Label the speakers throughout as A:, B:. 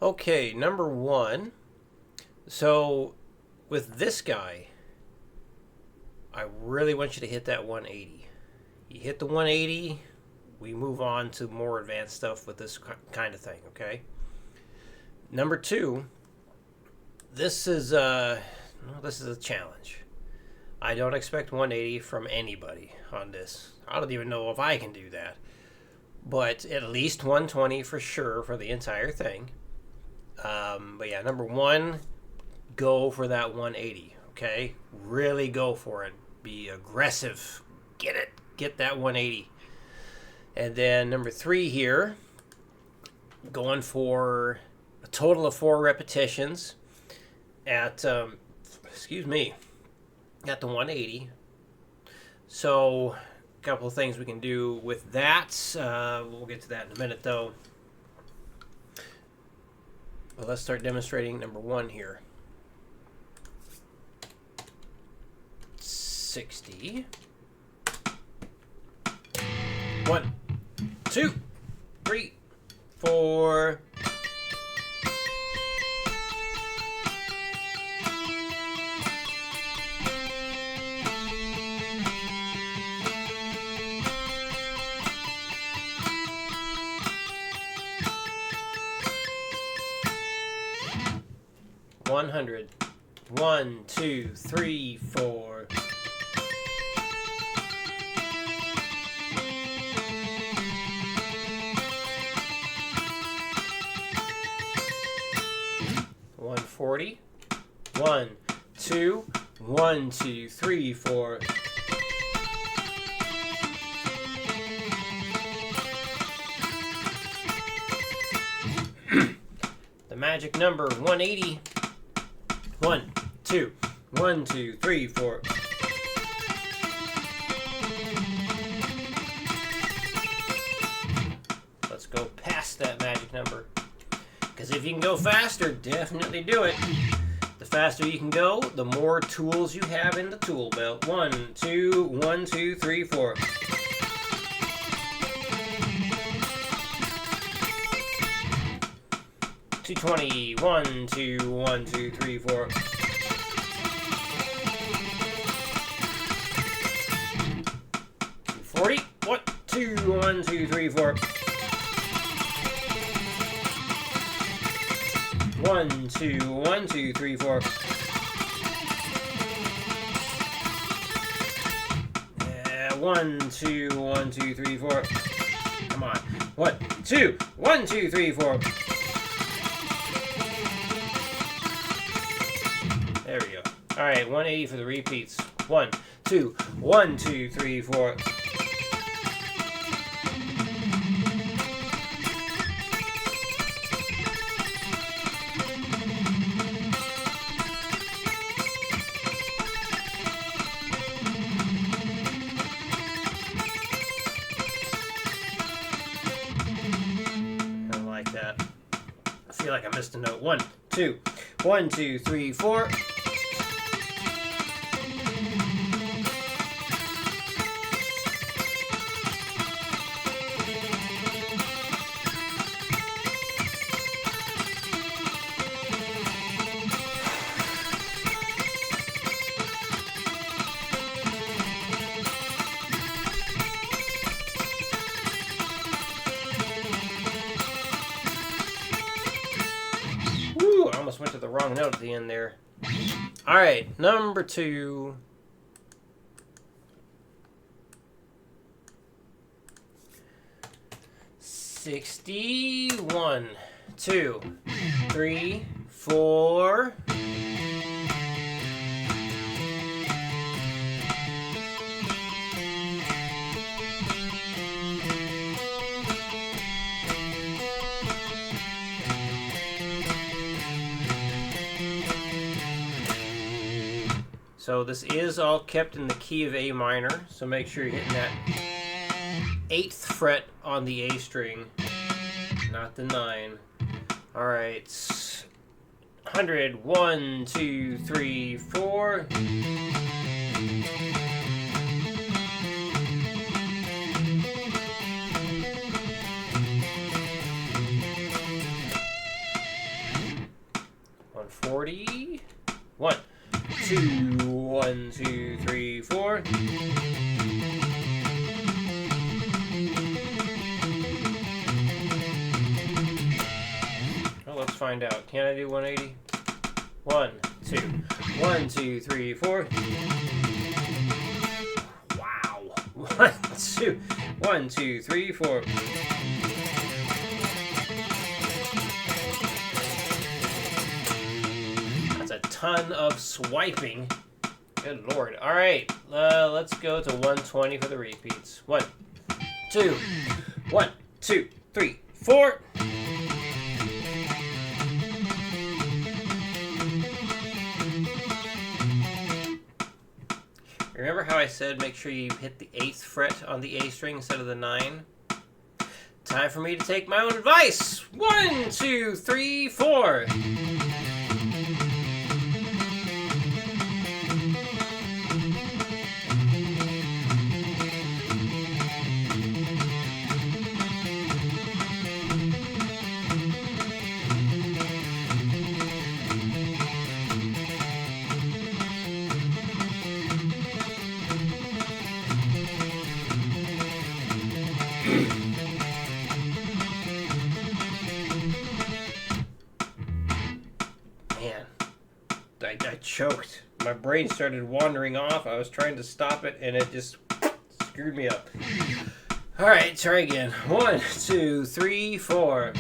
A: Okay, number one. So with this guy, I really want you to hit that 180. You hit the 180, we move on to more advanced stuff with this kind of thing, okay? Number two, this is this is a challenge. I don't expect 180 from anybody on this. I don't even know if I can do that. But at least 120 for sure for the entire thing. But yeah, number one, go for that 180. Okay, really go for it. Be aggressive. Get it. Get that 180. And then number three here, going for a total of 4 repetitions at excuse me, at the 180. So a couple of things we can do with that. We'll get to that in a minute though. Well, let's start demonstrating number one here. 60. 1, 2, 3, 4. $100. 1, 2, 3, 4. $140. 1, 2, 1, 2, 3, 4. The magic number 180. 1, 2, 1, 2, 3, 4. Let's go past that magic number. Because if you can go faster, definitely do it. The faster you can go, the more tools you have in the tool belt. 1, 2, 1, 2, 3, 4. 220. 1, 2, 1, 2, 3, 4. 240. 1, 2, 1, 2, 3, 4. 1, 2, 1, 2, 3, 4. 1, 2, 1, 2, 3, 4. Come on. 1, 2, 1, 2, 3, 4. There we go. All right, 180 for the repeats. 1, 2, 1, 2, 3, 4. I like that. I feel like I missed a note. 1, 2, 1, 2, 3, 4. Woo, I almost went to the wrong note at the end there. All right, number two. $61. 2, 3, 4. So this is all kept in the key of A minor, so make sure you're hitting that 8th fret on the A string, not the 9. All right, 100, 1, 2, 3, 4. 40. 1, 2, 1, 2, 3, 4. Well, let's find out. Can I do 180? 1, 2, 1, 2, 3, 4. Wow. 1, 2, 1, 2, 3, 4. That's a ton of swiping. Good Lord. All right, let's go to 120 for the repeats. 1, 2, 1, 2, 3, 4. Remember how I said make sure you hit the 8th fret on the A string instead of the 9? Time for me to take my own advice. 1, 2, 3, 4. Man, I choked. My brain started wandering off. I was trying to stop it, and it just screwed me up. All right, try again. 1, 2, 3, 4.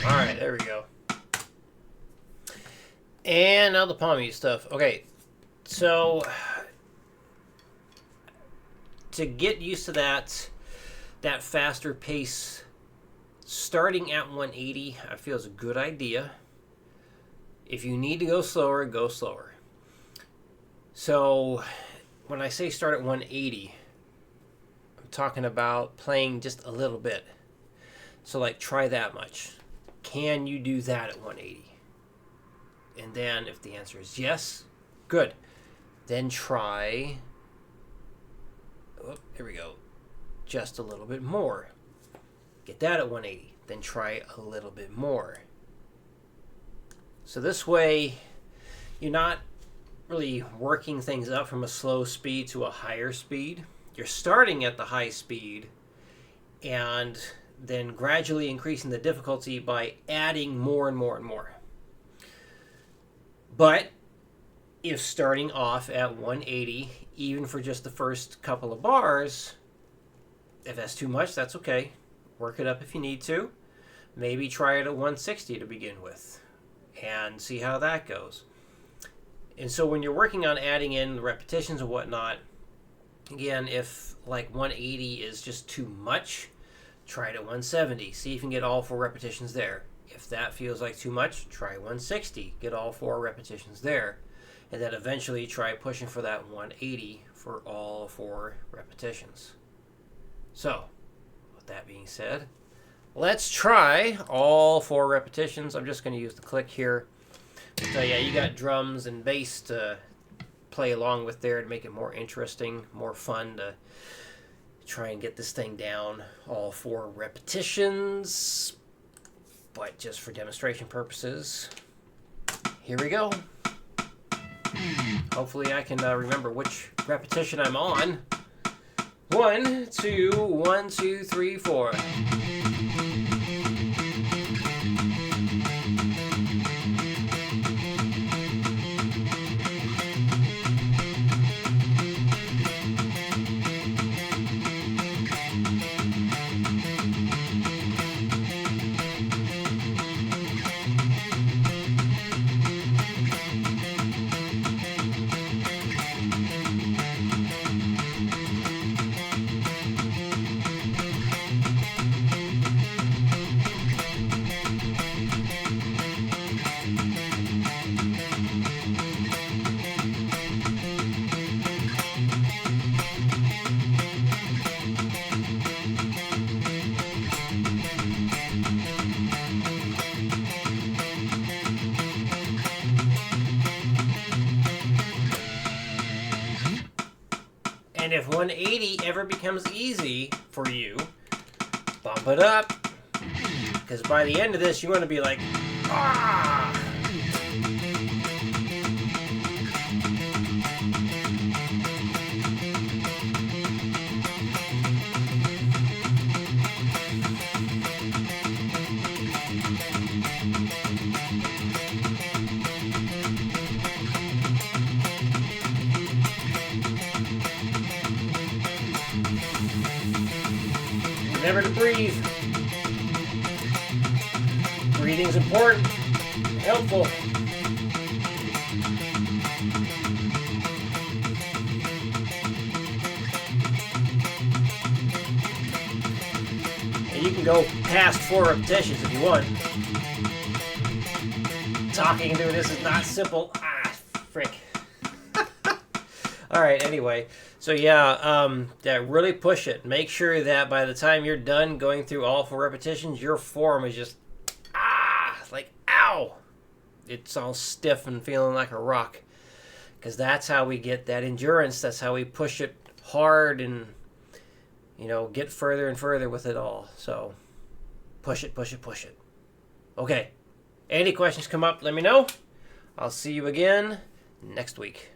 A: Alright, there we go. And now the palm mute stuff. Okay, so to get used to that faster pace, starting at 180, I feel is a good idea. If you need to go slower, go slower. So when I say start at 180, I'm talking about playing just a little bit. So like try that much. Can you do that at 180? And then if the answer is yes, good. Then try, here we go, just a little bit more. Get that at 180. Then try a little bit more. So this way, you're not really working things up from a slow speed to a higher speed. You're starting at the high speed and then gradually increasing the difficulty by adding more and more and more. But if starting off at 180, even for just the first couple of bars, if that's too much, that's okay. Work it up if you need to. Maybe try it at 160 to begin with and see how that goes. And so when you're working on adding in the repetitions and whatnot, again, if like 180 is just too much, try it at 170. See if you can get all 4 repetitions there. If that feels like too much, try 160. Get all 4 repetitions there. And then eventually try pushing for that 180 for all 4 repetitions. So, with that being said, let's try all 4 repetitions. I'm just going to use the click here. So yeah, you got drums and bass to play along with there to make it more interesting, more fun to try and get this thing down all 4 repetitions. But just for demonstration purposes, here we go. Hopefully I can remember which repetition I'm on. 1, 2, 1, 2, 3, 4. And if 180 ever becomes easy for you, bump it up. Because by the end of this, you want to be like, ah! Remember to breathe. Breathing's important, helpful. And you can go past 4 repetitions if you want. Talking through this is not simple. Ah, frick. Alright, anyway. So yeah, really push it. Make sure that by the time you're done going through all 4 repetitions, your form is just, like, ow! It's all stiff and feeling like a rock. Because that's how we get that endurance. That's how we push it hard and, get further and further with it all. So, push it, push it, push it. Okay. Any questions come up, let me know. I'll see you again next week.